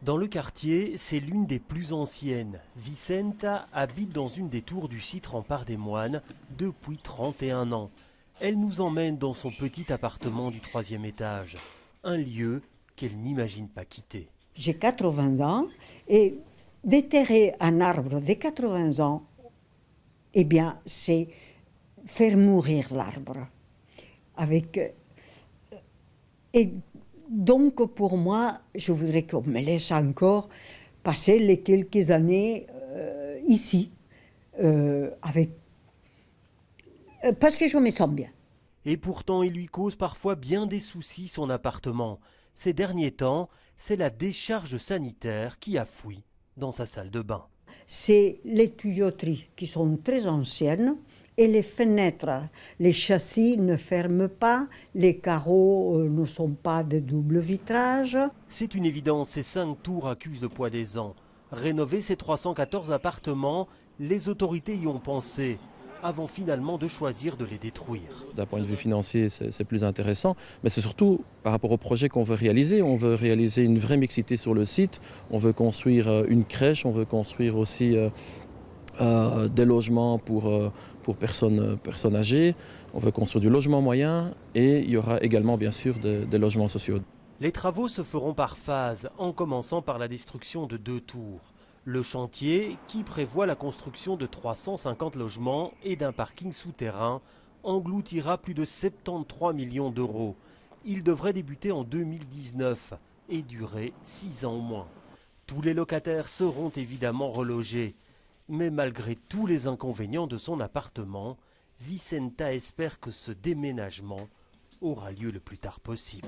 Dans le quartier, c'est l'une des plus anciennes. Vicenta habite dans une des tours du site Rempart des Moines depuis 31 ans. Elle nous emmène dans son petit appartement du 3e étage. Un lieu qu'elle n'imagine pas quitter. J'ai 80 ans et déterrer un arbre de 80 ans, eh bien, c'est faire mourir l'arbre. Et donc, pour moi, je voudrais qu'on me laisse encore passer les quelques années ici, parce que je me sens bien. Et pourtant, il lui cause parfois bien des soucis son appartement. Ces derniers temps, c'est la décharge sanitaire qui a foui dans sa salle de bain. C'est les tuyauteries qui sont très anciennes et les fenêtres. Les châssis ne ferment pas, les carreaux ne sont pas de double vitrage. C'est une évidence, ces 5 tours accusent le poids des ans. Rénover ces 314 appartements, les autorités y ont pensé, avant finalement de choisir de les détruire. D'un point de vue financier, c'est plus intéressant, mais c'est surtout par rapport au projet qu'on veut réaliser. On veut réaliser une vraie mixité sur le site, on veut construire une crèche, on veut construire aussi des logements pour personnes âgées, on veut construire du logement moyen et il y aura également bien sûr des logements sociaux. Les travaux se feront par phases, en commençant par la destruction de 2 tours. Le chantier, qui prévoit la construction de 350 logements et d'un parking souterrain, engloutira plus de 73 millions d'euros. Il devrait débuter en 2019 et durer 6 ans au moins. Tous les locataires seront évidemment relogés. Mais malgré tous les inconvénients de son appartement, Vicenta espère que ce déménagement aura lieu le plus tard possible.